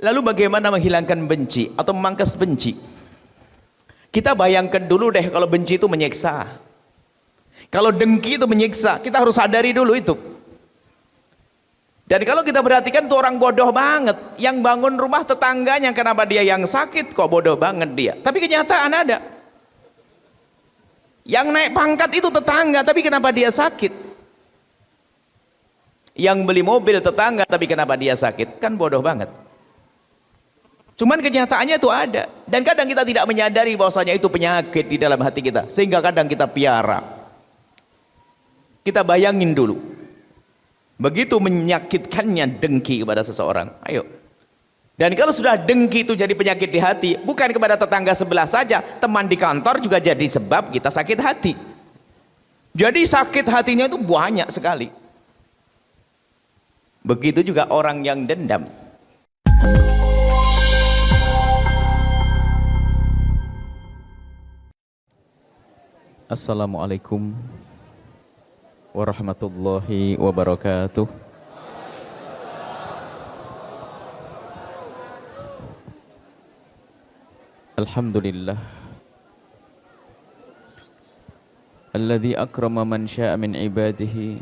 Lalu bagaimana menghilangkan benci atau memangkas benci? Kita bayangkan dulu deh kalau benci itu menyiksa. Kalau dengki itu menyiksa, kita harus sadari dulu itu. Dan kalau kita perhatikan tuh orang bodoh banget. Yang bangun rumah tetangganya, kenapa dia yang sakit kok bodoh banget dia. Tapi kenyataan ada. Yang naik pangkat itu tetangga, tapi kenapa dia sakit? Yang beli mobil tetangga, tapi kenapa dia sakit? Kan bodoh banget. Cuman kenyataannya itu ada. Dan kadang kita tidak menyadari bahwasanya itu penyakit di dalam hati kita. Sehingga kadang kita piara. Kita bayangin dulu. Begitu menyakitkannya dengki kepada seseorang. Ayo. Dan kalau sudah dengki itu jadi penyakit di hati, bukan kepada tetangga sebelah saja, teman di kantor juga jadi sebab kita sakit hati. Jadi sakit hatinya itu banyak sekali. Begitu juga orang yang dendam. Assalamualaikum warahmatullahi wabarakatuh. Alhamdulillah alladzi akrama man syaa min ibadihi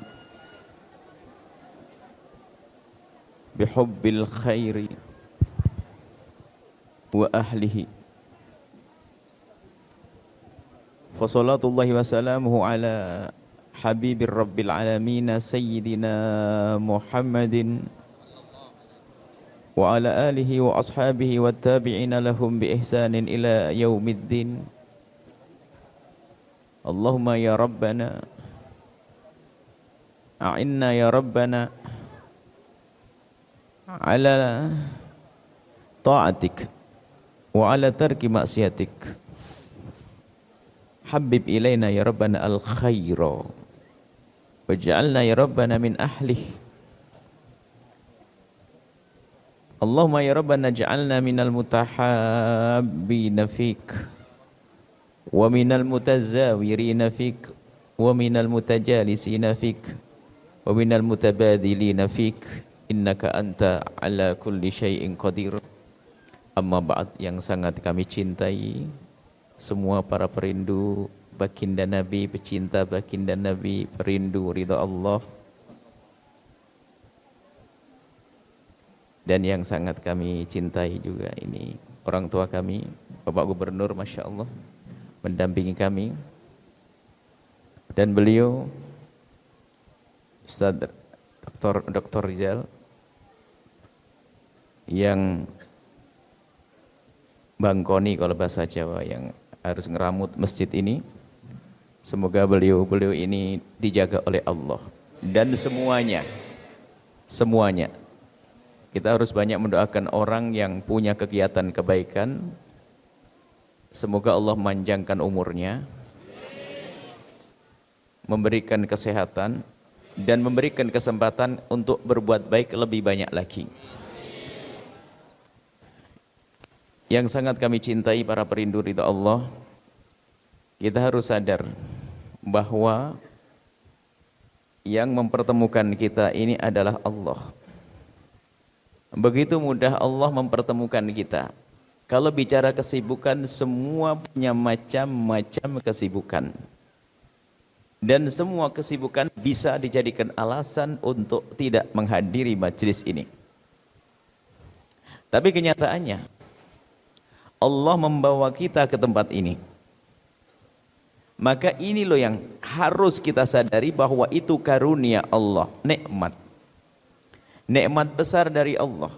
bihubbil khairi wa ahlihi. Fa salatullahi wa salamuhu ala habibir rabbil alamin sayyidina Muhammadin wa ala alihi wa ashabihi wa tabi'ina lahum bi ihsanin ila yaumiddin. Allahumma ya Rabbana a'inna ya Rabbana ala ta'atik wa ala tarki maksiatik. Habib ilaina ya Rabbana al-khaira waj'alna ya Rabbana min ahlih. Allahumma ya Rabbana ja'alna minal mutahabbina fik wa minal mutazawirina fik wa minal mutajalisina fik wa minal mutabadilina fik innaka anta ala kulli syai'in qadir. Amma ba'd, yang sangat kami cintai semua para perindu baginda Nabi, pecinta baginda Nabi, perindu ridha Allah, dan yang sangat kami cintai juga ini orang tua kami, Bapak Gubernur, Masya Allah, mendampingi kami, dan beliau Ustaz Dr. Rizal yang bangkoni kalau bahasa Jawa, yang harus ngeramut masjid ini. Semoga beliau ini dijaga oleh Allah. Dan semuanya kita harus banyak mendoakan orang yang punya kegiatan kebaikan. Semoga Allah memanjangkan umurnya, memberikan kesehatan, dan memberikan kesempatan untuk berbuat baik lebih banyak lagi. Yang sangat kami cintai para perindu ridha Allah, kita harus sadar bahwa yang mempertemukan kita ini adalah Allah. Begitu mudah Allah mempertemukan kita. Kalau bicara kesibukan, semua punya macam-macam kesibukan. Dan semua kesibukan bisa dijadikan alasan untuk tidak menghadiri majelis ini. Tapi kenyataannya, Allah membawa kita ke tempat ini. Maka ini loh yang harus kita sadari, bahwa itu karunia Allah, nikmat. Nikmat besar dari Allah.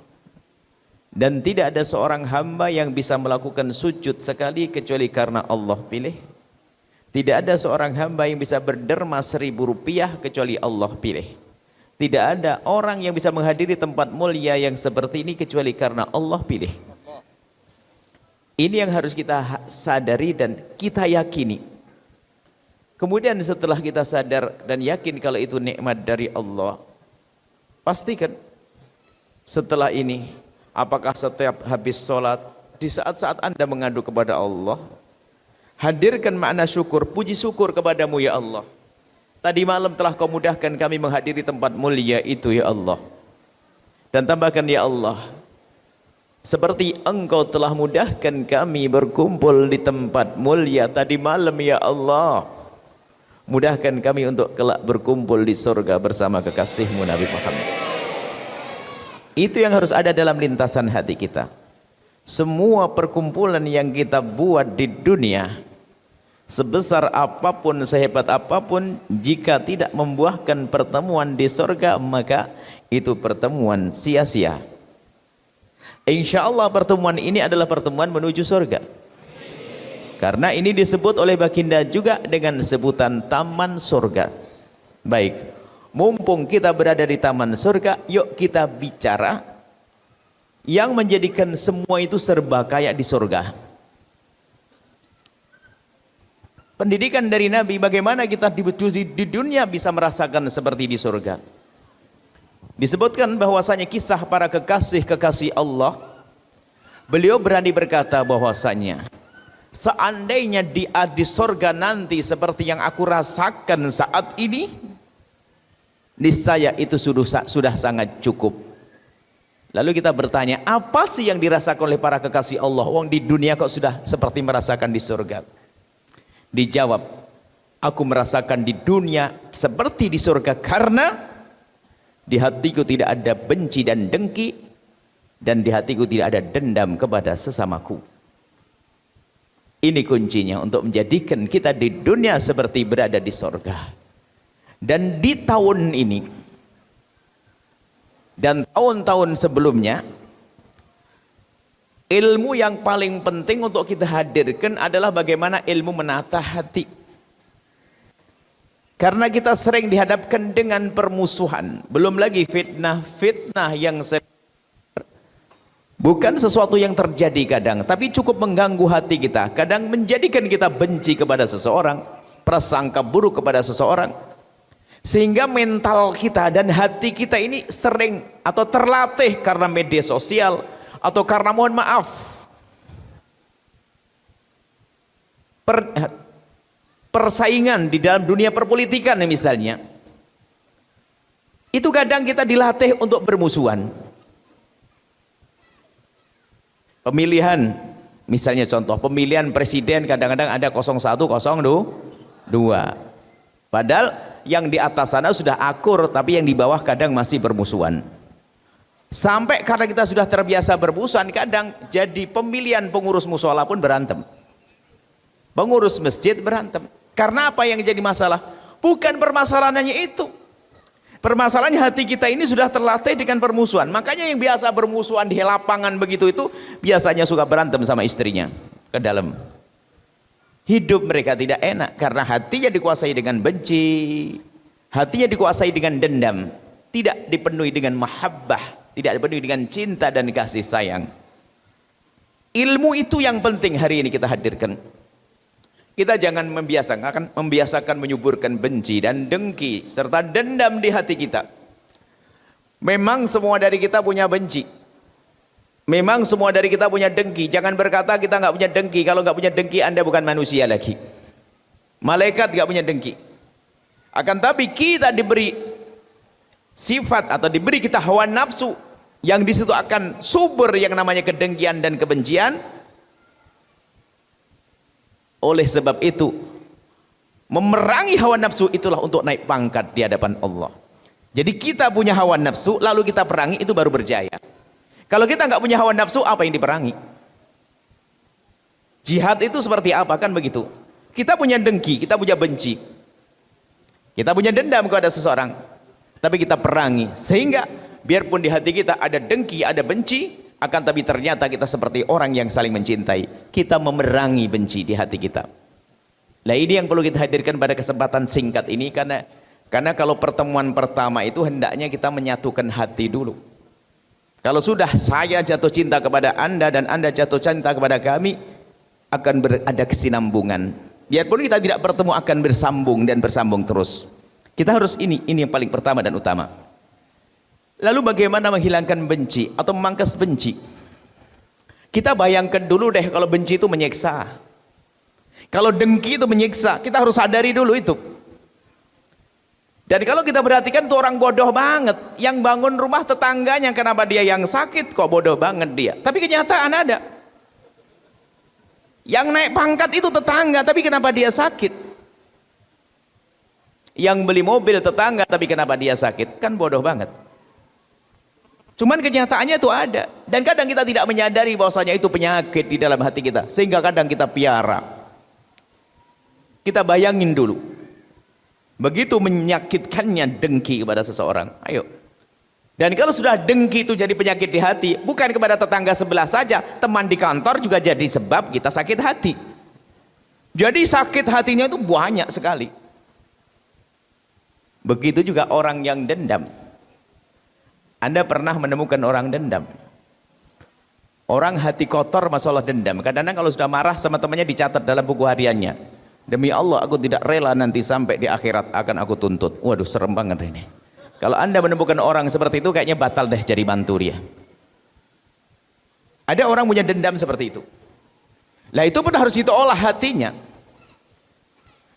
Dan tidak ada seorang hamba yang bisa melakukan sujud sekali kecuali karena Allah pilih. Tidak ada seorang hamba yang bisa berderma 1.000 rupiah kecuali Allah pilih. Tidak ada orang yang bisa menghadiri tempat mulia yang seperti ini kecuali karena Allah pilih. Ini yang harus kita sadari dan kita yakini. Kemudian setelah kita sadar dan yakin kalau itu nikmat dari Allah, pastikan setelah ini, apakah setiap habis sholat, di saat-saat Anda mengadu kepada Allah, hadirkan makna syukur, puji syukur kepadamu ya Allah. Tadi malam telah kau mudahkan kami menghadiri tempat mulia itu ya Allah. Dan tambahkan ya Allah, seperti Engkau telah mudahkan kami berkumpul di tempat mulia tadi malam ya Allah, mudahkan kami untuk kelak berkumpul di surga bersama kekasih-Mu Nabi Muhammad. Itu yang harus ada dalam lintasan hati kita. Semua perkumpulan yang kita buat di dunia, sebesar apapun, sehebat apapun, jika tidak membuahkan pertemuan di surga, maka itu pertemuan sia-sia. Insya Allah pertemuan ini adalah pertemuan menuju surga. Karena ini disebut oleh baginda juga dengan sebutan taman surga. Baik, mumpung kita berada di taman surga, yuk kita bicara yang menjadikan semua itu serba kayak di surga. Pendidikan dari Nabi, bagaimana kita di dunia bisa merasakan seperti di surga. Disebutkan bahwasanya kisah para kekasih-kekasih Allah, beliau berani berkata bahwasanya seandainya di surga nanti seperti yang aku rasakan saat ini, niscaya itu sudah sangat cukup. Lalu kita bertanya, apa sih yang dirasakan oleh para kekasih Allah? Wong di dunia kok sudah seperti merasakan di surga. Dijawab, aku merasakan di dunia seperti di surga karena di hatiku tidak ada benci dan dengki, dan di hatiku tidak ada dendam kepada sesamaku. Ini kuncinya untuk menjadikan kita di dunia seperti berada di surga. Dan di tahun ini dan tahun-tahun sebelumnya, ilmu yang paling penting untuk kita hadirkan adalah bagaimana ilmu menata hati. Karena kita sering dihadapkan dengan permusuhan, belum lagi fitnah-fitnah yang bukan sesuatu yang terjadi kadang, tapi cukup mengganggu hati kita, kadang menjadikan kita benci kepada seseorang, prasangka buruk kepada seseorang, sehingga mental kita dan hati kita ini sering atau terlatih karena media sosial atau karena, mohon maaf, persaingan di dalam dunia perpolitikan misalnya, itu kadang kita dilatih untuk bermusuhan. Pemilihan, misalnya contoh pemilihan presiden, kadang-kadang ada 01, 02, padahal yang di atas sana sudah akur, tapi yang di bawah kadang masih bermusuhan. Sampai karena kita sudah terbiasa bermusuhan, kadang jadi pemilihan pengurus musola pun berantem, pengurus masjid berantem. Karena apa yang jadi masalah? Bukan permasalahannya itu, permasalahannya hati kita ini sudah terlatih dengan permusuhan. Makanya yang biasa bermusuhan di lapangan begitu itu biasanya suka berantem sama istrinya ke dalam. Hidup mereka tidak enak karena hatinya dikuasai dengan benci, hatinya dikuasai dengan dendam, tidak dipenuhi dengan mahabbah, tidak dipenuhi dengan cinta dan kasih sayang. Ilmu itu yang penting hari ini kita hadirkan. Kita jangan membiasakan menyuburkan benci dan dengki serta dendam di hati kita. Memang semua dari kita punya benci, memang semua dari kita punya dengki. Jangan berkata kita nggak punya dengki. Kalau nggak punya dengki, Anda bukan manusia lagi. Malaikat nggak punya dengki. Akan tapi kita diberi sifat atau diberi kita hawa nafsu yang di situ akan subur yang namanya kedengkian dan kebencian. Oleh sebab itu, memerangi hawa nafsu itulah untuk naik pangkat di hadapan Allah. Jadi kita punya hawa nafsu, lalu kita perangi, itu baru berjaya. Kalau kita nggak punya hawa nafsu, apa yang diperangi? Jihad itu seperti apa? Kan begitu. Kita punya dengki, kita punya benci, kita punya dendam kepada seseorang, tapi kita perangi, sehingga biarpun di hati kita ada dengki, ada benci, akan tapi ternyata kita seperti orang yang saling mencintai. Kita memerangi benci di hati kita. Nah, ini yang perlu kita hadirkan pada kesempatan singkat ini, karena kalau pertemuan pertama itu hendaknya kita menyatukan hati dulu. Kalau sudah saya jatuh cinta kepada Anda dan Anda jatuh cinta kepada kami, akan ada kesinambungan. Biarpun kita tidak bertemu, akan bersambung dan bersambung terus. Kita harus ini yang paling pertama dan utama. Lalu bagaimana menghilangkan benci atau memangkas benci? Kita bayangkan dulu deh, kalau benci itu menyiksa, kalau dengki itu menyiksa, kita harus sadari dulu itu. Dan kalau kita perhatikan tuh orang bodoh banget, yang bangun rumah tetangganya, kenapa dia yang sakit kok bodoh banget dia. Tapi kenyataan ada. Yang naik pangkat itu tetangga, tapi kenapa dia sakit. Yang beli mobil tetangga, tapi kenapa dia sakit. Kan bodoh banget. Cuman kenyataannya itu ada. Dan kadang kita tidak menyadari bahwasanya itu penyakit di dalam hati kita, sehingga kadang kita piara. Kita bayangin dulu, begitu menyakitkannya dengki kepada seseorang. Ayo. Dan kalau sudah dengki itu jadi penyakit di hati, bukan kepada tetangga sebelah saja, teman di kantor juga jadi sebab kita sakit hati. Jadi sakit hatinya itu banyak sekali. Begitu juga orang yang dendam. Anda pernah menemukan orang dendam? Orang hati kotor masalah dendam. Kadang-kadang kalau sudah marah sama temannya dicatat dalam buku hariannya. Demi Allah aku tidak rela nanti sampai di akhirat akan aku tuntut. Waduh, serem banget ini. Kalau Anda menemukan orang seperti itu, kayaknya batal deh jadi mantu dia. Ada orang punya dendam seperti itu. Lah itu pun harus diolah hatinya.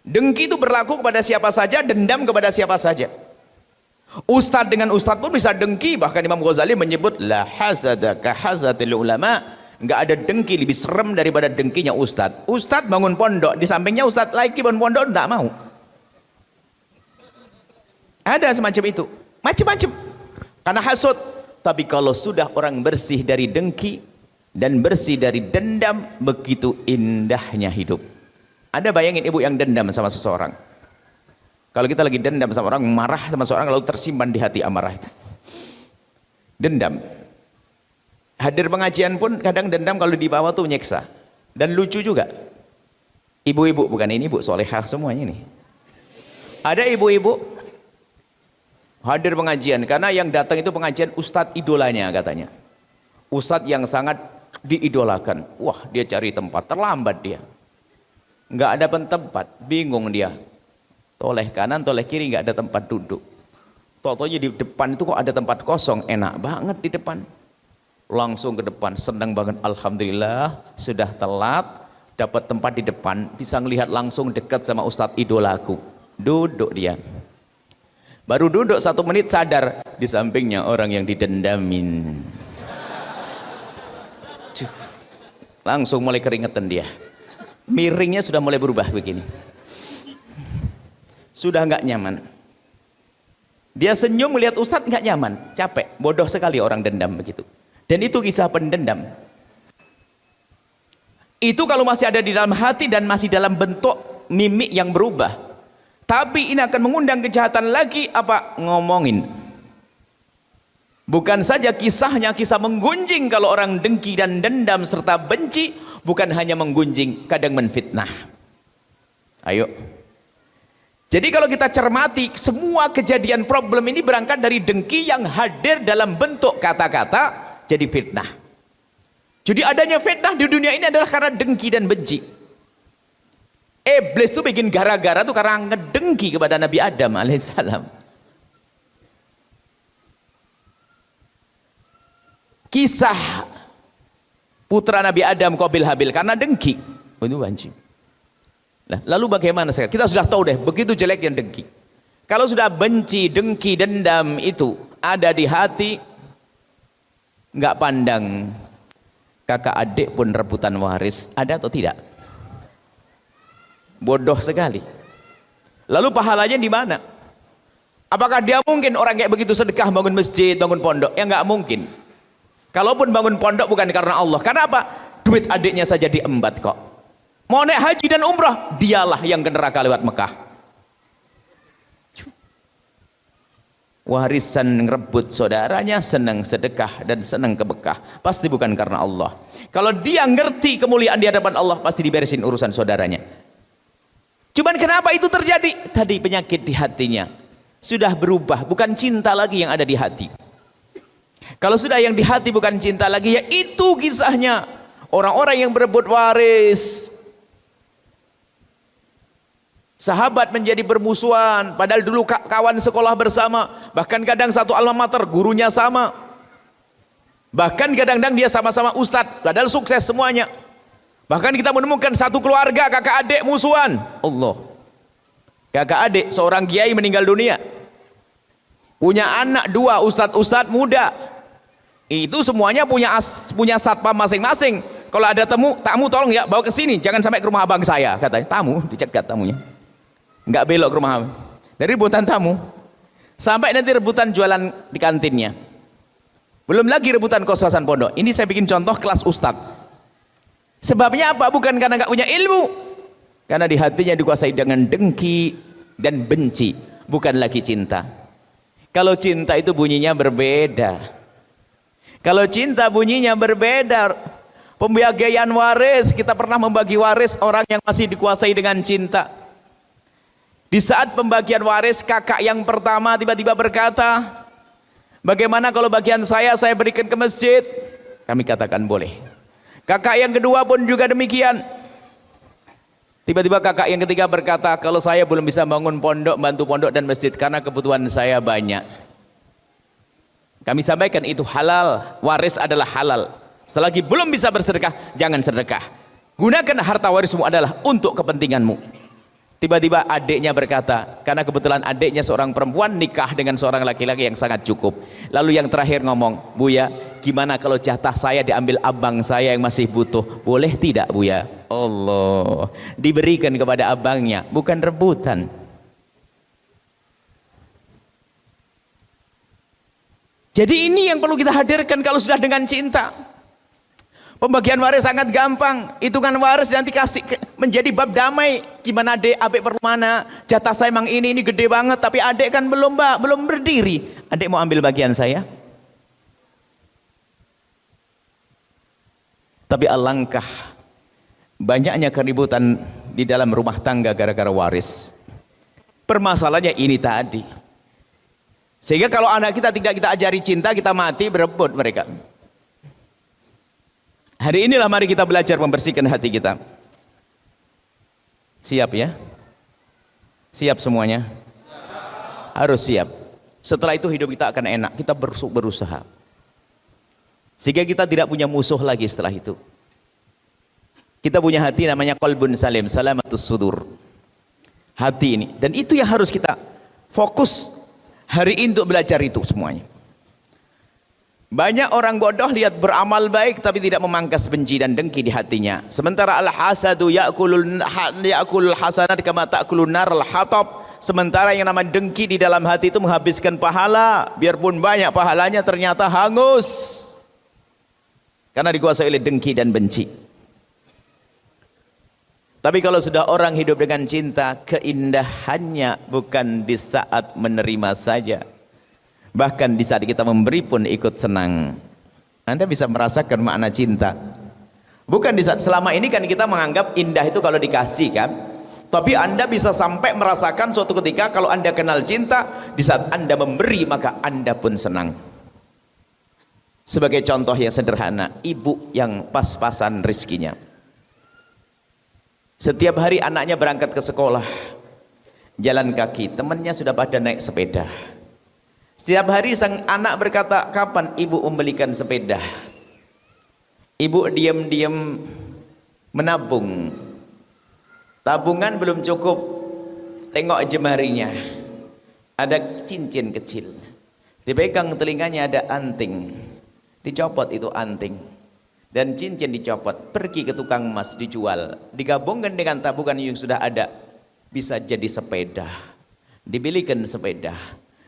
Dengki itu berlaku kepada siapa saja, dendam kepada siapa saja. Ustadz dengan ustadz pun bisa dengki. Bahkan Imam Ghazali menyebut la hasada ka hasadil ulama. Enggak ada dengki lebih serem daripada dengkinya ustadz. Ustadz bangun pondok, di sampingnya ustadz lagi bangun pondok, enggak mau. Ada semacam itu, macam-macam. Karena hasud. Tapi kalau sudah orang bersih dari dengki dan bersih dari dendam, begitu indahnya hidup. Anda bayangin ibu yang dendam sama seseorang. Kalau kita lagi dendam sama orang, marah sama seseorang, lalu tersimpan di hati amarah itu. Dendam. Hadir pengajian pun kadang dendam kalau dibawa tuh menyiksa. Dan lucu juga. Ibu-ibu, bukan ini ibu solehah semuanya ini. Ada ibu-ibu hadir pengajian, karena yang datang itu pengajian ustadz idolanya katanya. Ustadz yang sangat diidolakan. Wah, dia cari tempat, terlambat dia. Nggak ada tempat, bingung dia. Toleh kanan, toleh kiri, nggak ada tempat duduk. Totonya di depan itu kok ada tempat kosong, enak banget di depan. Langsung ke depan, senang banget. Alhamdulillah, sudah telat, dapat tempat di depan, bisa ngelihat langsung dekat sama ustadz idolaku. Duduk dia. Baru duduk 1 menit sadar, di sampingnya orang yang didendamin. Langsung mulai keringetan dia. Miringnya sudah mulai berubah begini. Sudah nggak nyaman. Dia senyum melihat ustadz nggak nyaman, capek, bodoh sekali orang dendam begitu. Dan itu kisah pendendam. Itu kalau masih ada di dalam hati dan masih dalam bentuk mimik yang berubah. Tapi ini akan mengundang kejahatan lagi, apa? Ngomongin. Bukan saja kisahnya, kisah menggunjing kalau orang dengki dan dendam serta benci, bukan hanya menggunjing, kadang menfitnah. Ayo. Jadi kalau kita cermati, semua kejadian problem ini berangkat dari dengki yang hadir dalam bentuk kata-kata, jadi fitnah. Jadi adanya fitnah di dunia ini adalah karena dengki dan benci. Iblis itu bikin gara-gara tuh karena ngedengki kepada Nabi Adam alaihissalam. Kisah putra Nabi Adam Qabil Habil karena dengki. Itu wajib. Lalu bagaimana sekarang? Kita sudah tahu deh, begitu jeleknya dengki. Kalau sudah benci, dengki, dendam itu ada di hati, nggak pandang kakak adik pun rebutan waris, ada atau tidak? Bodoh sekali. Lalu pahalanya di mana? Apakah dia mungkin orang kayak begitu sedekah, bangun masjid, bangun pondok? Ya nggak mungkin. Kalaupun bangun pondok bukan karena Allah. Karena apa? Duit adiknya saja diembat kok. Mau naik haji dan umrah, dialah yang ke neraka lewat Mekah. Warisan ngerebut saudaranya, senang sedekah dan senang ke Mekah. Pasti bukan karena Allah. Kalau dia ngerti kemuliaan di hadapan Allah, pasti diberesin urusan saudaranya. Cuman kenapa itu terjadi? Tadi penyakit di hatinya sudah berubah, bukan cinta lagi yang ada di hati. Kalau sudah yang di hati bukan cinta lagi, ya itu kisahnya orang-orang yang berebut waris. Sahabat menjadi bermusuhan, padahal dulu kawan sekolah bersama, bahkan kadang satu alma mater, gurunya sama. Bahkan kadang-kadang dia sama-sama ustadz, padahal sukses semuanya. Bahkan kita menemukan satu keluarga kakak adik musuhan. Allah. Kakak adik seorang kiai meninggal dunia. punya anak 2, ustadz muda, itu semuanya punya satpam masing-masing. Kalau ada tamu tolong ya bawa ke sini, jangan sampai ke rumah abang saya, katanya. Tamu dicegat, tamunya nggak belok ke rumah abang. Dari rebutan tamu sampai nanti rebutan jualan di kantinnya, belum lagi rebutan kos-kosan pondok. Ini saya bikin contoh kelas ustadz. Sebabnya apa? Bukan karena nggak punya ilmu, karena di hatinya dikuasai dengan dengki dan benci, bukan lagi cinta. Kalau cinta itu bunyinya berbeda. Kalau cinta bunyinya berbeda. Pembagian waris, kita pernah membagi waris orang yang masih dikuasai dengan cinta. Di saat pembagian waris, kakak yang pertama tiba-tiba berkata, bagaimana kalau bagian saya berikan ke masjid? Kami katakan boleh. Kakak yang kedua pun juga demikian. Tiba-tiba kakak yang ketiga berkata, kalau saya belum bisa bangun pondok, bantu pondok dan masjid karena kebutuhan saya banyak. Kami sampaikan itu halal, waris adalah halal. Selagi belum bisa bersedekah, jangan sedekah. Gunakan harta warismu adalah untuk kepentinganmu. Tiba-tiba adiknya berkata, karena kebetulan adiknya seorang perempuan nikah dengan seorang laki-laki yang sangat cukup. Lalu yang terakhir ngomong, Buya, gimana kalau jatah saya diambil abang saya yang masih butuh? Boleh tidak, Buya? Allah, diberikan kepada abangnya, bukan rebutan. Jadi ini yang perlu kita hadirkan kalau sudah dengan cinta. Pembagian waris sangat gampang, hitungan waris nanti kasih menjadi bab damai. Gimana adek perlu mana? Jatah saya emang ini gede banget, tapi adek kan belum berdiri. Adek mau ambil bagian saya? Tapi alangkah banyaknya keributan di dalam rumah tangga gara-gara waris. Permasalahannya ini tadi. Sehingga kalau anak kita tidak kita ajari cinta, kita mati berebut mereka. Hari inilah mari kita belajar membersihkan hati kita. Siap ya? Siap semuanya? Harus siap. Setelah itu hidup kita akan enak, kita berusaha. Sehingga kita tidak punya musuh lagi setelah itu. Kita punya hati namanya qalbun salim, salamatus sudur. Hati ini, dan itu yang harus kita fokus hari ini untuk belajar itu semuanya. Banyak orang bodoh lihat beramal baik tapi tidak memangkas benci dan dengki di hatinya. Sementara al-hasadu ya'kulul hasanat kama ta'kulun nar al-hatab. Sementara yang namanya dengki di dalam hati itu menghabiskan pahala, biarpun banyak pahalanya ternyata hangus karena dikuasai oleh dengki dan benci. Tapi kalau sudah orang hidup dengan cinta, keindahannya bukan di saat menerima saja, bahkan di saat kita memberi pun ikut senang. Anda bisa merasakan makna cinta. Bukan di saat selama ini kan kita menganggap indah itu kalau dikasih kan. Tapi Anda bisa sampai merasakan suatu ketika kalau Anda kenal cinta, di saat Anda memberi maka Anda pun senang. Sebagai contoh yang sederhana, ibu yang pas-pasan rezekinya. Setiap hari anaknya berangkat ke sekolah, jalan kaki, temannya sudah pada naik sepeda. Setiap hari sang anak berkata, kapan ibu membelikan sepeda? Ibu diam-diam menabung. Tabungan belum cukup, tengok jemarinya, ada cincin kecil. Dipegang telinganya ada anting, dicopot itu anting. Dan cincin dicopot, pergi ke tukang emas dijual, digabungkan dengan tabungan yang sudah ada, bisa jadi sepeda. Dibelikan sepeda.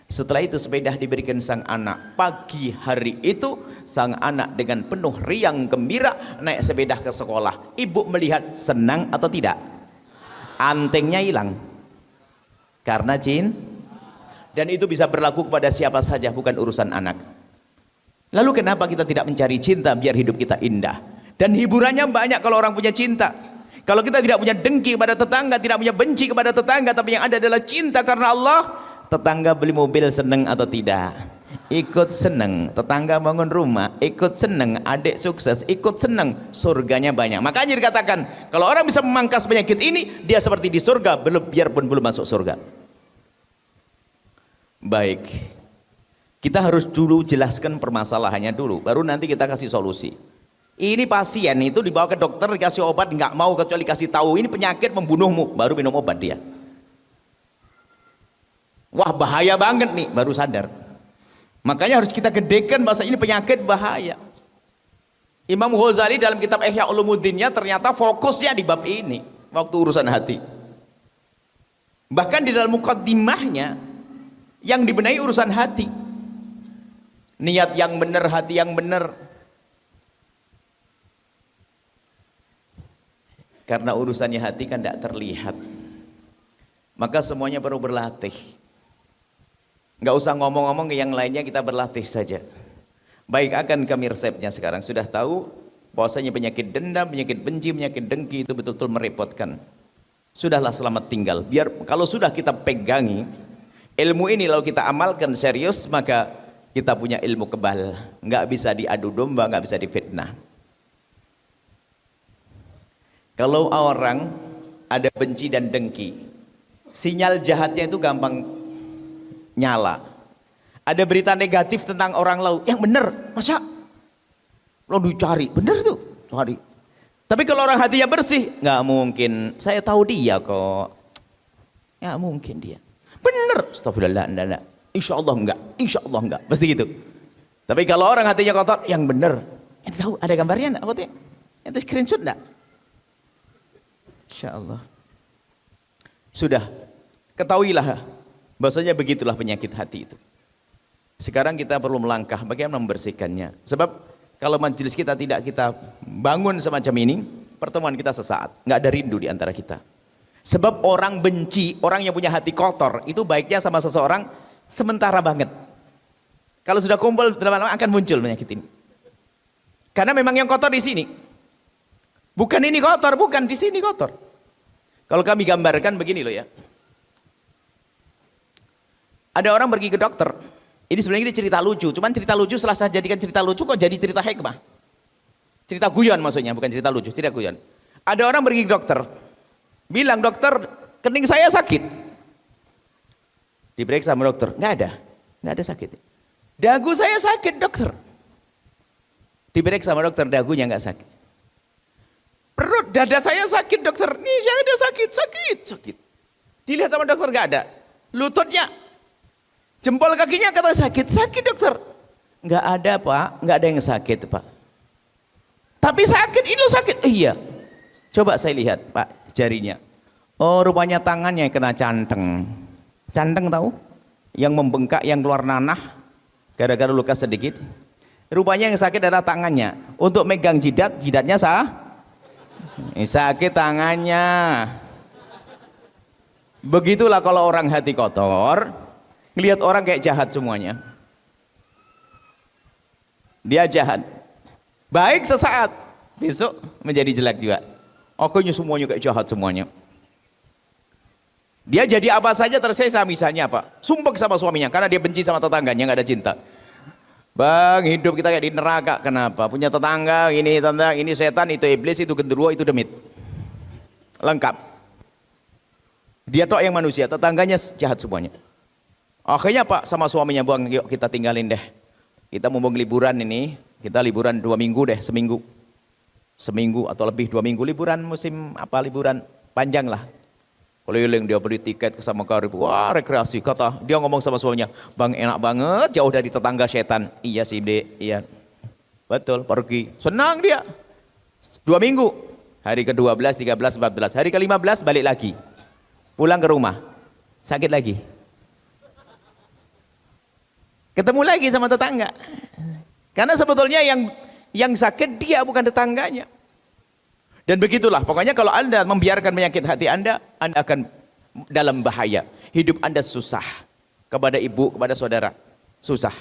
Setelah itu sepeda diberikan sang anak. Pagi hari itu sang anak dengan penuh riang gembira naik sepeda ke sekolah. Ibu melihat senang atau tidak? Antingnya hilang karena cinta. Dan itu bisa berlaku kepada siapa saja, bukan urusan anak. Lalu kenapa kita tidak mencari cinta biar hidup kita indah? Dan hiburannya banyak kalau orang punya cinta. Kalau kita tidak punya dengki kepada tetangga, tidak punya benci kepada tetangga, tapi yang ada adalah cinta karena Allah. Tetangga beli mobil senang atau tidak? Ikut senang. Tetangga bangun rumah, ikut senang. Adik sukses, ikut senang. Surganya banyak. Makanya dikatakan, kalau orang bisa memangkas penyakit ini, dia seperti di surga, biarpun belum masuk surga. Baik. Kita harus dulu jelaskan permasalahannya dulu, baru nanti kita kasih solusi. Ini pasien itu dibawa ke dokter, dikasih obat, nggak mau kecuali kasih tahu ini penyakit membunuhmu, baru minum obat dia. Wah bahaya banget nih, baru sadar. Makanya harus kita gedekan bahasa ini penyakit bahaya. Imam Ghazali dalam kitab Ihya Ulumuddinnya ternyata fokusnya di bab ini waktu urusan hati. Bahkan di dalam mukaddimahnya yang dibenahi urusan hati. Niat yang benar, hati yang benar. Karena urusannya hati kan tidak terlihat. Maka semuanya perlu berlatih. Nggak usah ngomong-ngomong yang lainnya, kita berlatih saja. Baik, akan kami resepnya sekarang. Sudah tahu bahwasanya penyakit dendam, penyakit benci, penyakit dengki itu betul-betul merepotkan. Sudahlah, selamat tinggal. Biar kalau sudah kita pegangi ilmu ini lalu kita amalkan serius, maka kita punya ilmu kebal. Nggak bisa diadu domba, nggak bisa difitnah. Kalau orang ada benci dan dengki, sinyal jahatnya itu gampang nyala. Ada berita negatif tentang orang lain, yang benar, masa lo dicari, benar tuh, cari. Tapi kalau orang hatinya bersih, nggak mungkin. Saya tahu dia kok, nggak mungkin dia. Benar, astagfirullah, enggak. Insya Allah enggak, pasti gitu. Tapi kalau orang hatinya kotor, yang benar. Ente tahu ada gambarnya enggak? Apa tuh? Ente screenshot enggak? Insya Allah. Sudah, ketahuilah, bahwasanya begitulah penyakit hati itu. Sekarang kita perlu melangkah bagaimana membersihkannya. Sebab kalau majelis kita tidak kita bangun semacam ini, pertemuan kita sesaat, nggak ada rindu di antara kita. Sebab orang benci, orang yang punya hati kotor, itu baiknya sama seseorang sementara banget. Kalau sudah kumpul, lama-lama akan muncul penyakit ini. Karena memang yang kotor di sini. Bukan ini kotor, bukan di sini kotor. Kalau kami gambarkan begini loh ya. Ada orang pergi ke dokter. Ini sebenarnya ini cerita lucu, cuman cerita lucu setelah saya jadikan cerita lucu kok jadi cerita hikmah. Cerita guyon maksudnya, bukan cerita lucu, cerita guyon. Ada orang pergi ke dokter, bilang, dokter, kening saya sakit. Diperiksa sama dokter, nggak ada sakit. Dagu saya sakit dokter. Diperiksa sama dokter, dagunya nggak sakit. Perut, dada saya sakit dokter, nih saya ada sakit. Dilihat sama dokter nggak ada. Lututnya, jempol kakinya kata sakit dokter. Nggak ada pak, nggak ada yang sakit pak. Tapi sakit, ini lo sakit. Iya. Coba saya lihat pak jarinya. Oh rupanya tangannya kena canteng. Canteng tahu? Yang membengkak, yang keluar nanah. Gara-gara luka sedikit. Rupanya yang sakit adalah tangannya. Untuk megang jidatnya sakit tangannya. Begitulah kalau orang hati kotor. Lihat orang kayak jahat semuanya. Dia jahat. Baik sesaat, besok menjadi jelek juga. Akhirnya semuanya kayak jahat semuanya. Dia jadi apa saja tersisa, misalnya apa? Sumpek sama suaminya karena dia benci sama tetangganya, nggak ada cinta. Bang, hidup kita kayak di neraka. Kenapa? Punya tetangga, ini tanda, ini setan, itu iblis, itu genderuwo, itu demit. Lengkap. Dia tok yang manusia, tetangganya jahat semuanya. Akhirnya pak sama suaminya, bang yuk kita tinggalin deh. Kita mau liburan ini, kita liburan 2 minggu deh, seminggu atau lebih 2 minggu liburan musim apa liburan panjang lah. Keliling dia beli tiket ke sama karib, wah rekreasi kata. Dia ngomong sama suaminya, bang enak banget jauh dari tetangga setan. Iya sih dek, iya. Betul, pergi. Senang dia. 2 minggu. Hari ke-12, 13, 14. Hari ke-15 balik lagi. Pulang ke rumah. Sakit lagi. Ketemu lagi sama tetangga. Karena sebetulnya yang sakit dia bukan tetangganya. Dan begitulah, pokoknya kalau Anda membiarkan penyakit hati Anda akan dalam bahaya. Hidup Anda susah. Kepada ibu, kepada saudara, susah.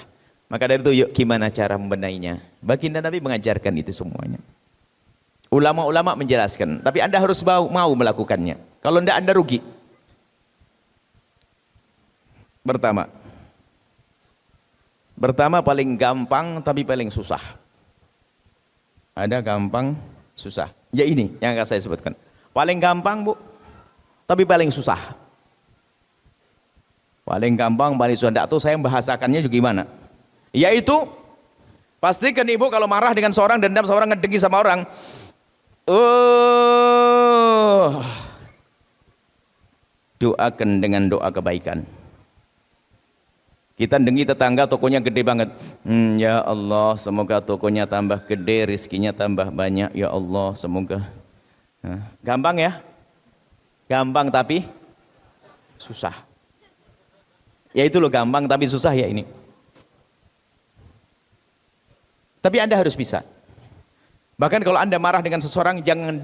Maka dari itu yuk gimana cara membenahinya. Baginda Nabi mengajarkan itu semuanya. Ulama-ulama menjelaskan, tapi Anda harus mau melakukannya. Kalau tidak Anda rugi. Pertama paling gampang tapi paling susah. Ada gampang, susah. Ya ini yang akan saya sebutkan. Paling gampang bu, tapi paling susah. Paling gampang, paling susah. Tidak tahu saya membahasakannya juga gimana. Yaitu, pastikan ibu kalau marah dengan seorang, dendam seorang, ngedengki sama orang. Doakan dengan doa kebaikan. Kita dengi tetangga tokonya gede banget. Ya Allah, semoga tokonya tambah gede, rizkinya tambah banyak. Ya Allah, semoga. Gampang ya? Gampang tapi susah. Ya itu loh, gampang tapi susah ya ini. Tapi Anda harus bisa. Bahkan kalau Anda marah dengan seseorang, jangan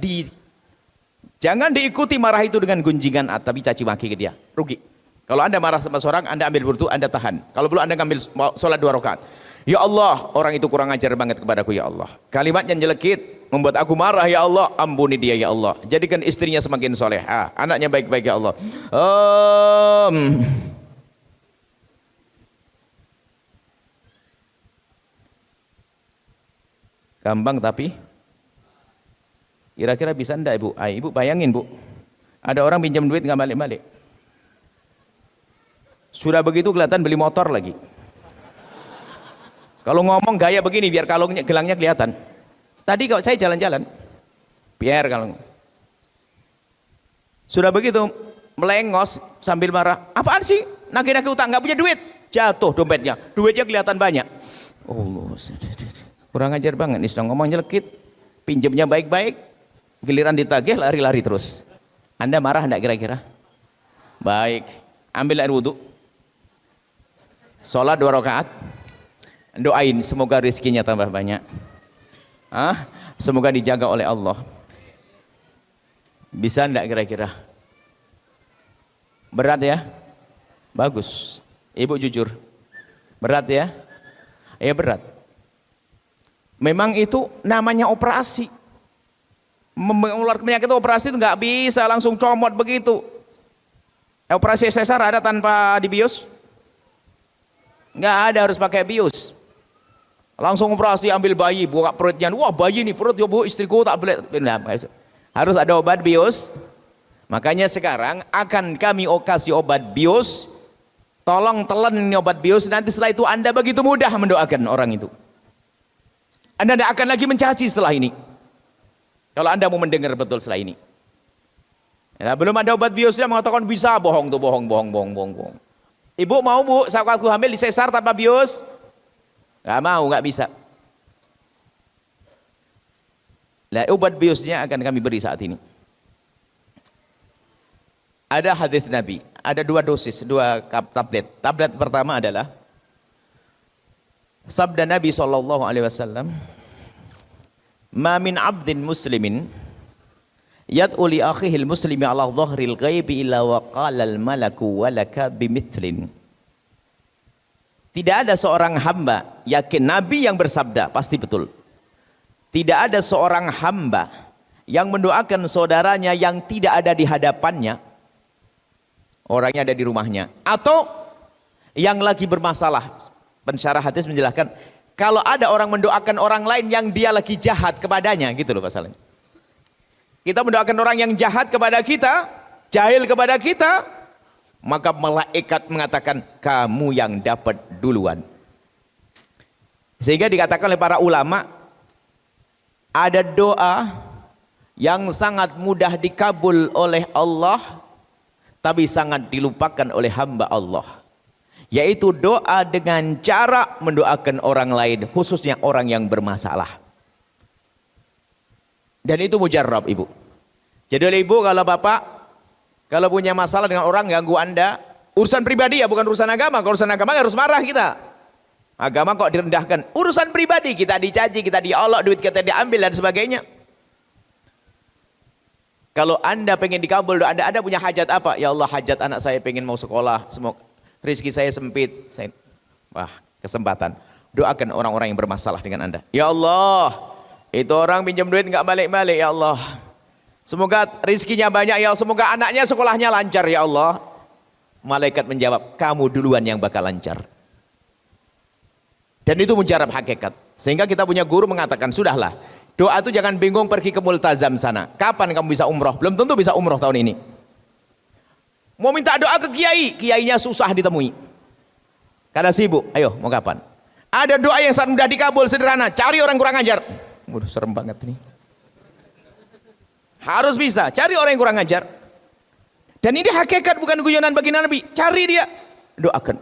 diikuti marah itu dengan gunjingan tapi caci maki ke dia. Rugi. Kalau Anda marah sama seorang, Anda ambil wudhu, Anda tahan. Kalau perlu Anda ambil sholat 2 rakaat. Ya Allah, orang itu kurang ajar banget kepadaku ya Allah. Kalimatnya nyelekit, membuat aku marah ya Allah, ampuni dia ya Allah. Jadikan istrinya semakin solehah, anaknya baik-baik ya Allah. Gampang tapi kira-kira bisa enggak ibu? Ibu bayangin bu, ada orang pinjam duit nggak balik-balik. Sudah begitu kelihatan beli motor lagi. Kalau ngomong gaya begini biar kalungnya, gelangnya kelihatan. Tadi kalau saya jalan-jalan, biar kalau sudah begitu melengos sambil marah. Apaan sih? Nagih-nagih utang, nggak punya duit. Jatuh dompetnya, duitnya kelihatan banyak. Allah, kurang ajar banget nih, sedang ngomong nyelekit, pinjamnya baik-baik, giliran ditagih lari-lari terus. Anda marah enggak kira-kira? Baik, ambil air wudhu, sholat 2 rakaat, doain semoga rezekinya tambah banyak, semoga dijaga oleh Allah. Bisa enggak kira-kira? Berat ya? Bagus, ibu jujur, berat ya? Ya berat. Memang itu namanya operasi. Mengeluarkan penyakit itu operasi itu nggak bisa langsung comot begitu. Operasi sesar ada tanpa dibius? Nggak ada, harus pakai bius. Langsung operasi ambil bayi, buka perutnya. Wah bayi nih perut, ya bu istriku tak boleh. Harus ada obat bius. Makanya sekarang akan kami kasih obat bius. Tolong telan ini obat bius. Nanti setelah itu Anda begitu mudah mendoakan orang itu. Anda tidak akan lagi mencaci setelah ini. Kalau Anda mau mendengar betul setelah ini. Ya, belum ada obat biusnya mengatakan bisa, bohong tuh, bohong. Ibu mau bu, saat waktu hamil disesar tanpa bius? Gak mau, gak bisa. Nah, obat biusnya akan kami beri saat ini. Ada hadis Nabi, ada 2 dosis, 2 tablet. Tablet pertama adalah sabda Nabi SAW, ma min abdin muslimin yad'u li akhihil muslimi ala dhahril ghaibi illa wa qala al malaku walaka bimithlin. Tidak ada seorang hamba, yakin Nabi yang bersabda, pasti betul. Tidak ada seorang hamba yang mendoakan saudaranya yang tidak ada di hadapannya, orangnya ada di rumahnya, atau yang lagi bermasalah. Pensyarah hadis menjelaskan, kalau ada orang mendoakan orang lain yang dia lagi jahat kepadanya, gitu loh masalahnya. Kita mendoakan orang yang jahat kepada kita, jahil kepada kita, maka malaikat mengatakan kamu yang dapat duluan. Sehingga dikatakan oleh para ulama, ada doa yang sangat mudah dikabul oleh Allah, tapi sangat dilupakan oleh hamba Allah, yaitu doa dengan cara mendoakan orang lain, khususnya orang yang bermasalah. Dan itu mujarrab ibu. Jadi oleh ibu, kalau bapak kalau punya masalah dengan orang ganggu Anda, urusan pribadi ya, bukan urusan agama. Kalau urusan agama harus marah kita. Agama kok direndahkan. Urusan pribadi kita dicaci, kita diolok, duit kita diambil dan sebagainya. Kalau Anda pengen dikabul doa Anda punya hajat apa? Ya Allah, hajat anak saya pengen mau sekolah, semoga rezeki saya sempit. Wah, kesempatan. Doakan orang-orang yang bermasalah dengan Anda. Ya Allah, itu orang pinjam duit nggak balik-balik ya Allah. Semoga rezekinya banyak ya Allah. Semoga anaknya sekolahnya lancar ya Allah. Malaikat menjawab, kamu duluan yang bakal lancar. Dan itu mujarab hakikat. Sehingga kita punya guru mengatakan, sudahlah, doa itu jangan bingung pergi ke multazam sana. Kapan kamu bisa umroh? Belum tentu bisa umroh tahun ini. Mau minta doa ke kiai, kiainya susah ditemui. Karena sibuk. Ayo, mau kapan? Ada doa yang sangat mudah dikabul, sederhana. Cari orang kurang ajar. Waduh, serem banget nih. Harus bisa, cari orang yang kurang ajar. Dan ini hakikat, bukan guyonan bagi Nabi. Cari dia, doakan.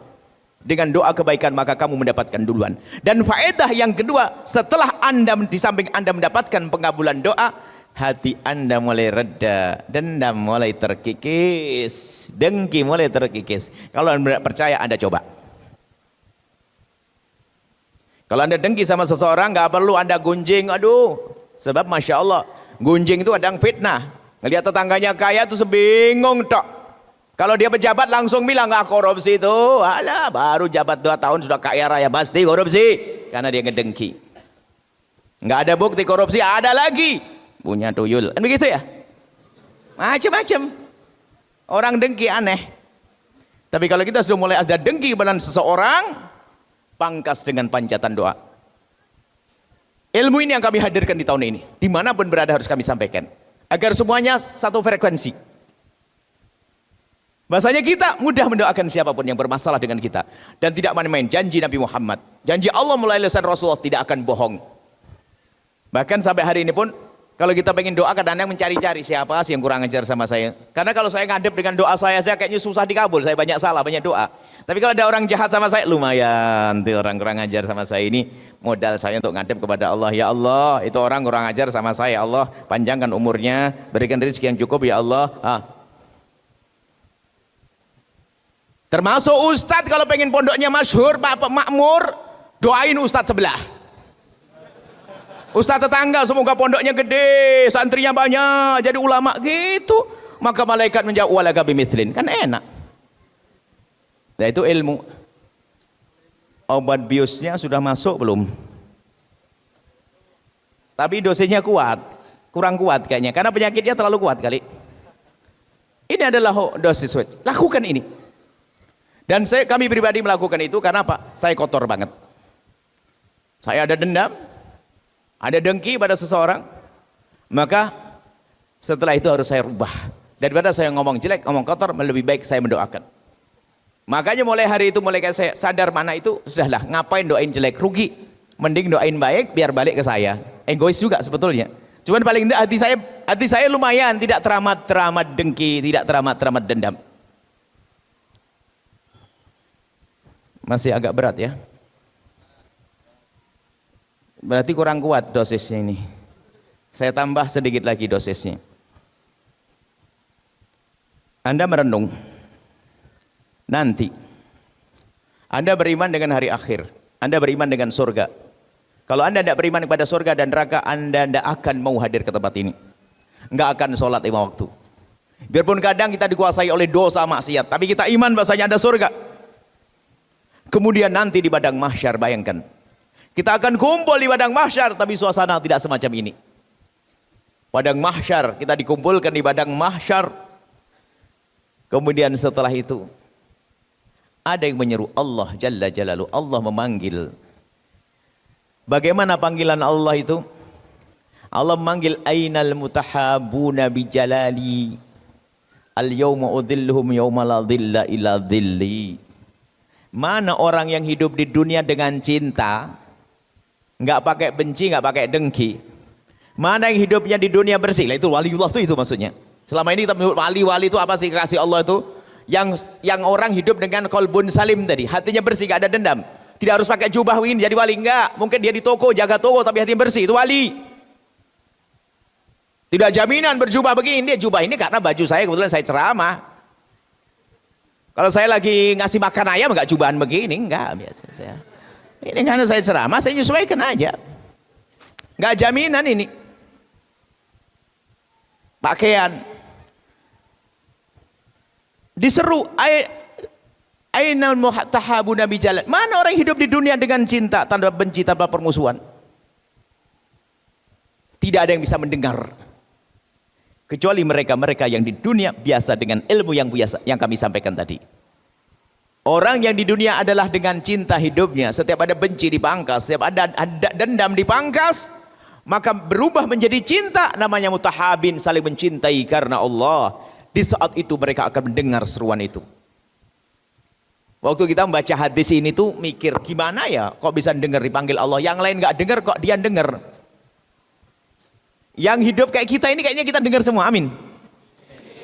dengan doa kebaikan, maka kamu mendapatkan duluan. Dan faedah yang kedua, setelah Anda, di samping Anda mendapatkan pengabulan doa, hati Anda mulai reda, dendam mulai terkikis, dengki mulai terkikis. Kalau Anda percaya, Anda coba. Kalau Anda dengki sama seseorang, nggak perlu Anda gunjing, aduh. Sebab Masya Allah, gunjing itu kadang fitnah. Ngelihat tetangganya kaya tuh sebingung tok. Kalau dia pejabat langsung bilang, ah korupsi itu, alah baru jabat 2 tahun sudah kaya raya, pasti korupsi. Karena dia ngedengki. Nggak ada bukti korupsi, ada lagi. Punya tuyul. Kan begitu ya? Macam-macam. Orang dengki aneh. Tapi kalau kita sudah mulai ada dengki pada seseorang, pangkas dengan panjatan doa. Ilmu ini yang kami hadirkan di tahun ini. Dimanapun berada harus kami sampaikan. Agar semuanya satu frekuensi. Bahasanya kita mudah mendoakan siapapun yang bermasalah dengan kita. Dan tidak main-main. Janji Nabi Muhammad. Janji Allah melalui lisan Rasulullah tidak akan bohong. Bahkan sampai hari ini pun, kalau kita pengen doa, kadang-kadang mencari-cari siapa sih yang kurang ajar sama saya. Karena kalau saya ngadep dengan doa saya kayaknya susah dikabul. Saya banyak salah, banyak doa. Tapi kalau ada orang jahat sama saya, lumayan. Nanti orang kurang ajar sama saya ini, modal saya untuk ngadep kepada Allah. Ya Allah, itu orang kurang ajar sama saya. Allah, panjangkan umurnya, berikan rezeki yang cukup ya Allah. Termasuk ustadz kalau pengen pondoknya masyhur, Pak makmur, doain ustadz sebelah. Ustadz tetangga semoga pondoknya gede, santrinya banyak, jadi ulama gitu. Maka malaikat menjawab walaka bimithlin. Kan enak. Nah itu ilmu. Obat biusnya sudah masuk belum? Tapi dosisnya kuat, kurang kuat kayaknya. Karena penyakitnya terlalu kuat kali. Ini adalah dosis. Lakukan ini. Dan kami pribadi melakukan itu karena apa? Saya kotor banget. Saya ada dendam, ada dengki pada seseorang. Maka setelah itu harus saya rubah. Daripada saya ngomong jelek, ngomong kotor, lebih baik saya mendoakan. Makanya mulai hari itu, mulai saya sadar mana itu, sudahlah ngapain doain jelek, rugi. Mending doain baik biar balik ke saya. Egois juga sebetulnya. Cuman paling tidak hati saya lumayan, tidak teramat dengki, tidak teramat dendam. Masih agak berat ya. Berarti kurang kuat dosisnya ini. Saya tambah sedikit lagi dosisnya. Anda merenung. Nanti Anda beriman dengan hari akhir. Anda beriman dengan surga. Kalau Anda tidak beriman kepada surga dan neraka, Anda tidak akan mau hadir ke tempat ini. Nggak akan sholat 5 waktu. Biarpun kadang kita dikuasai oleh dosa maksiat, tapi kita iman bahasanya ada surga. Kemudian nanti di padang mahsyar, bayangkan. Kita akan kumpul di padang mahsyar, tapi suasana tidak semacam ini. Padang mahsyar, kita dikumpulkan di padang mahsyar. Kemudian setelah itu, ada yang menyeru Allah Jalla Jalaluhu. Allah memanggil. Bagaimana panggilan Allah itu? Allah memanggil ainal mutahabuna bi jalali. Al-yawma udhilluhum yawma la dhilla illa dhilli. Mana orang yang hidup di dunia dengan cinta, nggak pakai benci, nggak pakai dengki. Mana yang hidupnya di dunia bersih? Lah itu waliullah itu maksudnya. Selama ini kita wali-wali itu apa sih kasih Allah itu? Yang orang hidup dengan qalbun salim tadi, hatinya bersih, nggak ada dendam. Tidak harus pakai jubah ini jadi wali, enggak. Mungkin dia di toko, jaga toko tapi hatinya bersih, itu wali. Tidak jaminan berjubah begini, dia jubah ini karena baju saya kebetulan saya ceramah. Kalau saya lagi ngasih makan ayam enggak jubahan begini, enggak biasa saya. Ini karena saya ceramah, saya nyesuaikan aja. Enggak jaminan ini. Pakaian. Diseru ainal muhtahabuna bi jalal. Mana orang hidup di dunia dengan cinta, tanpa benci, tanpa permusuhan? Tidak ada yang bisa mendengar. Kecuali mereka-mereka yang di dunia biasa dengan ilmu yang biasa yang kami sampaikan tadi. Orang yang di dunia adalah dengan cinta hidupnya, setiap ada benci dipangkas, setiap ada dendam dipangkas, maka berubah menjadi cinta, namanya mutahabin, saling mencintai karena Allah. Di saat itu mereka akan mendengar seruan itu. Waktu kita membaca hadis ini tuh mikir, gimana ya kok bisa dengar dipanggil Allah, yang lain nggak dengar kok dia dengar. Yang hidup kayak kita ini kayaknya kita dengar semua, amin.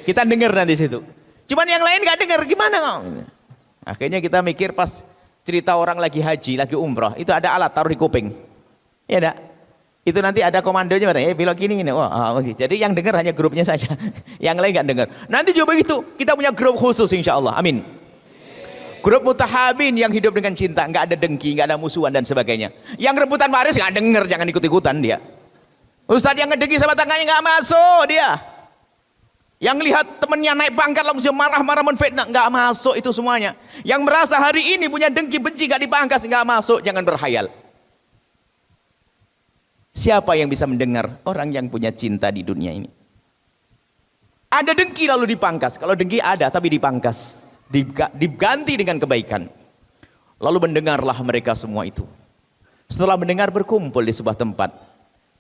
Kita dengar nanti situ. Cuman yang lain nggak dengar, gimana kok? Akhirnya kita mikir pas cerita orang lagi haji, lagi umroh, itu ada alat taruh di kuping. Ya enggak? Itu nanti ada komandonya, belok gini ini. Wah, jadi yang dengar hanya grupnya saja. Yang lain enggak dengar. Nanti juga begitu, kita punya grup khusus insya Allah. Amin. Grup mutahabin yang hidup dengan cinta, enggak ada dengki, enggak ada musuhan dan sebagainya. Yang rebutan waris enggak dengar, jangan ikut-ikutan dia. Ustadz yang ngedengki sama tangannya enggak masuk dia. Yang lihat temannya naik pangkat langsung marah-marah menfitnah, enggak masuk itu semuanya. Yang merasa hari ini punya dengki benci enggak dipangkas, enggak masuk, jangan berhayal. Siapa yang bisa mendengar orang yang punya cinta di dunia ini? Ada dengki lalu dipangkas. Kalau dengki ada tapi dipangkas, diganti dengan kebaikan. Lalu mendengarlah mereka semua itu. Setelah mendengar berkumpul di sebuah tempat,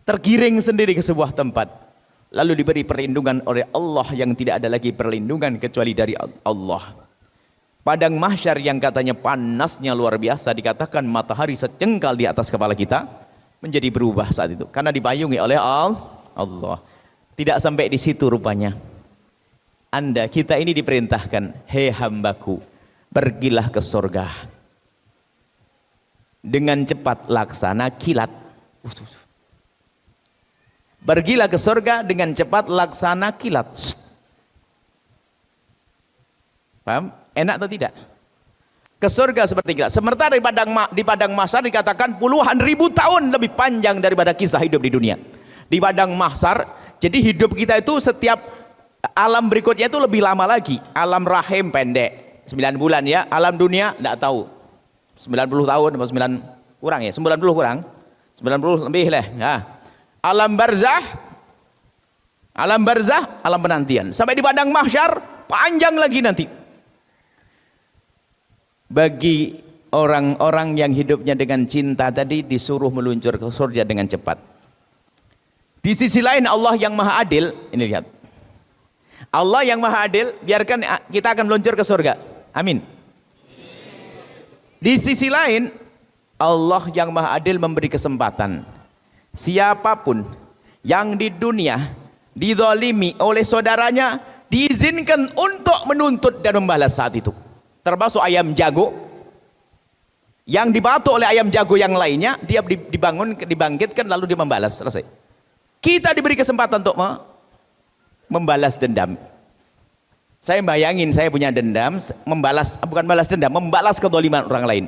tergiring sendiri ke sebuah tempat, lalu diberi perlindungan oleh Allah yang tidak ada lagi perlindungan kecuali dari Allah. Padang mahsyar yang katanya panasnya luar biasa, dikatakan matahari secengkal di atas kepala kita, menjadi berubah saat itu karena dibayungi oleh Allah. Tidak sampai di situ rupanya. Kita ini diperintahkan, hei hambaku, pergilah ke surga dengan cepat laksana kilat. Pergilah ke surga dengan cepat laksana kilat. Paham? Enak atau tidak? Ke surga seperti kilat. Sementara di padang mahsyar dikatakan puluhan ribu tahun lebih panjang daripada kisah hidup di dunia. Di padang mahsyar, jadi hidup kita itu setiap alam berikutnya itu lebih lama lagi. Alam rahim pendek 9 bulan ya. Alam dunia enggak tahu 90 tahun atau 9 kurang ya, 90 kurang 90 lebih lah ya. Alam barzah, alam penantian. Sampai di padang mahsyar panjang lagi nanti. Bagi orang-orang yang hidupnya dengan cinta tadi disuruh meluncur ke surga dengan cepat. Di sisi lain Allah yang maha adil, ini lihat. Allah yang maha adil, biarkan kita akan meluncur ke surga. Amin. Di sisi lain, Allah yang maha adil memberi kesempatan. Siapapun yang di dunia dizalimi oleh saudaranya, diizinkan untuk menuntut dan membalas saat itu. Termasuk ayam jago yang dibatuk oleh ayam jago yang lainnya, dia dibangkitkan lalu dia membalas, selesai. Kita diberi kesempatan untuk membalas dendam. Saya bayangin saya punya dendam, membalas kezaliman orang lain.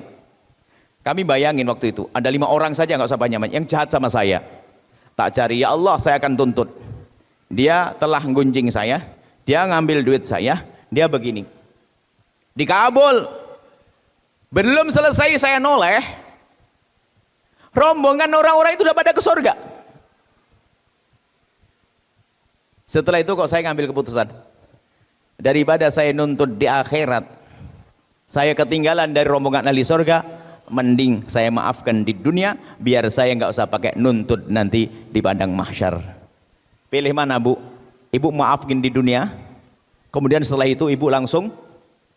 Kami bayangin waktu itu ada 5 orang saja, nggak usah banyak yang jahat sama saya. Tak cari, ya Allah saya akan tuntut. Dia telah gunjing saya, dia ngambil duit saya, dia begini. Dikabul. Belum selesai saya noleh, rombongan orang-orang itu udah pada ke surga. Setelah itu kok saya ngambil keputusan, daripada saya nuntut di akhirat, saya ketinggalan dari rombongan ahli surga, mending saya maafkan di dunia, biar saya nggak usah pakai nuntut nanti di padang mahsyar. Pilih mana bu? Ibu maafkan di dunia, kemudian setelah itu ibu langsung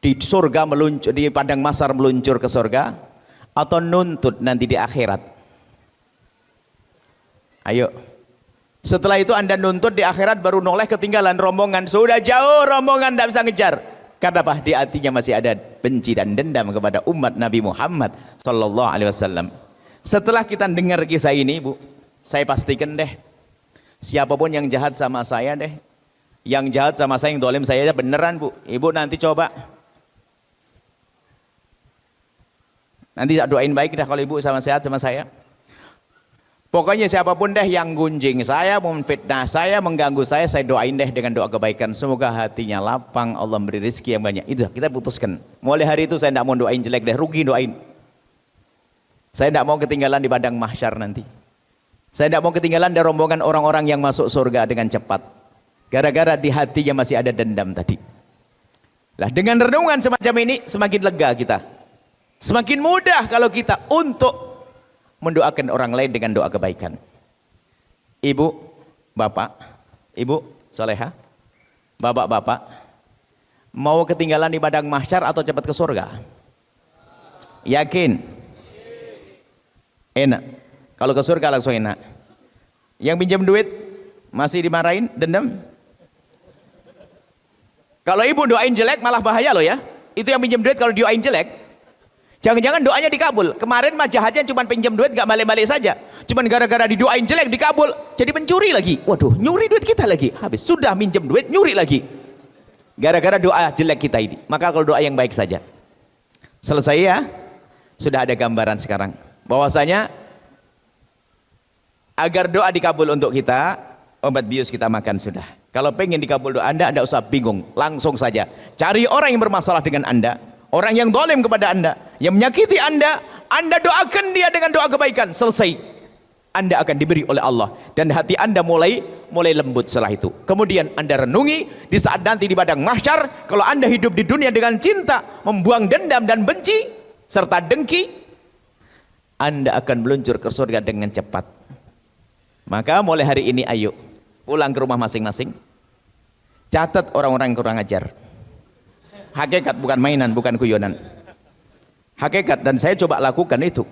di surga meluncur, di padang mahsyar meluncur ke surga, atau nuntut nanti di akhirat? Ayo. Setelah itu anda nuntut di akhirat, baru noleh ketinggalan rombongan, sudah jauh rombongan, tidak bisa ngejar. Karena apa? Di hatinya masih ada benci dan dendam kepada umat Nabi Muhammad sallallahu alaihi wasallam. Setelah kita dengar kisah ini, Bu, saya pastikan deh, siapapun yang jahat sama saya deh, yang jahat sama saya, yang dolim saya beneran, Bu. Ibu nanti coba, nanti doain baik dah kalau ibu sama sehat sama saya. Pokoknya siapapun deh yang gunjing saya, memfitnah saya, mengganggu saya doain deh dengan doa kebaikan. Semoga hatinya lapang, Allah beri rezeki yang banyak. Itu kita putuskan. Mulai hari itu saya tidak mau doain jelek deh, rugi doain. Saya tidak mau ketinggalan di padang mahsyar nanti. Saya tidak mau ketinggalan dari rombongan orang-orang yang masuk surga dengan cepat. Gara-gara di hatinya masih ada dendam tadi. Lah dengan renungan semacam ini semakin lega kita. Semakin mudah kalau kita untuk mendoakan orang lain dengan doa kebaikan. Ibu, bapak, ibu soleha, bapak-bapak, mau ketinggalan di padang mahsyar atau cepat ke surga? Yakin? Enak. Kalau ke surga langsung enak. Yang pinjam duit masih dimarahin, dendam? Kalau ibu doain jelek malah bahaya loh ya. Itu yang pinjam duit kalau doain jelek. Jangan-jangan doanya dikabul. Kemarin mah jahatnya cuma pinjam duit gak balik-balik saja. Cuman gara-gara didoain jelek dikabul, jadi pencuri lagi. Waduh, nyuri duit kita lagi. Habis sudah minjem duit, nyuri lagi. Gara-gara doa jelek kita ini. Maka kalau doa yang baik saja. Selesai ya. Sudah ada gambaran sekarang. Bahwasanya agar doa dikabul untuk kita, obat bius kita makan sudah. Kalau pengen dikabul doa Anda usah bingung. Langsung saja. Cari orang yang bermasalah dengan Anda. Orang yang zalim kepada Anda, yang menyakiti Anda doakan dia dengan doa kebaikan, selesai. Anda akan diberi oleh Allah dan hati Anda mulai lembut setelah itu. Kemudian Anda renungi di saat nanti di padang mahsyar, kalau Anda hidup di dunia dengan cinta, membuang dendam dan benci serta dengki, Anda akan meluncur ke surga dengan cepat. Maka mulai hari ini ayo pulang ke rumah masing-masing. Catat orang-orang yang kurang ajar. Hakikat, bukan mainan, bukan guyonan. Hakikat, dan saya coba lakukan itu.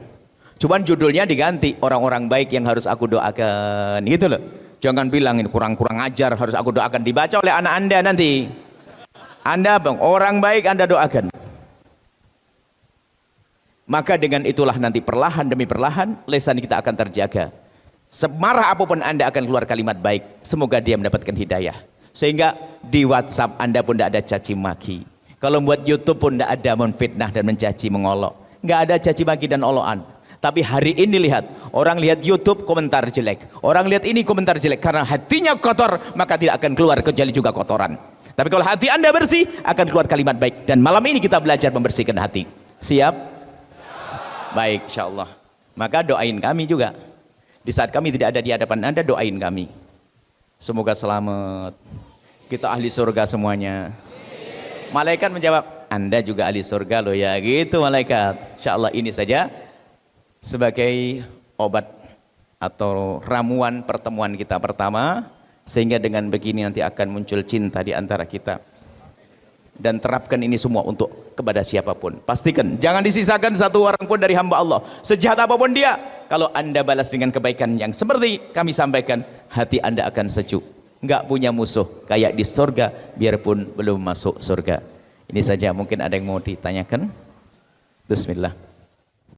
Cuman judulnya diganti, orang-orang baik yang harus aku doakan, gitu loh. Jangan bilang ini kurang-kurang ajar, harus aku doakan. Dibaca oleh anak Anda nanti. Anda bang, orang baik Anda doakan. Maka dengan itulah nanti perlahan demi perlahan lisan kita akan terjaga. Semarah apapun Anda akan keluar kalimat baik. Semoga dia mendapatkan hidayah. Sehingga di WhatsApp Anda pun tidak ada caci maki. Kalau buat YouTube pun tidak ada menfitnah dan mencaci mengolok. Nggak ada caci maki dan olokan. Tapi hari ini lihat, orang lihat YouTube komentar jelek. Orang lihat ini komentar jelek. Karena hatinya kotor, maka tidak akan keluar kecuali juga kotoran. Tapi kalau hati Anda bersih, akan keluar kalimat baik. Dan malam ini kita belajar membersihkan hati. Siap? Baik, insya Allah. Maka doain kami juga. Di saat kami tidak ada di hadapan Anda, doain kami. Semoga selamat. Kita ahli surga semuanya. Malaikat menjawab, Anda juga ahli surga loh ya, gitu malaikat. Insyaallah ini saja sebagai obat atau ramuan pertemuan kita pertama, sehingga dengan begini nanti akan muncul cinta di antara kita. Dan terapkan ini semua untuk kepada siapapun. Pastikan jangan disisakan satu orang pun dari hamba Allah, sejahat apapun dia. Kalau Anda balas dengan kebaikan yang seperti kami sampaikan, hati Anda akan sejuk. Enggak punya musuh kayak di surga biarpun belum masuk surga. Ini saja, mungkin ada yang mau ditanyakan. Bismillah.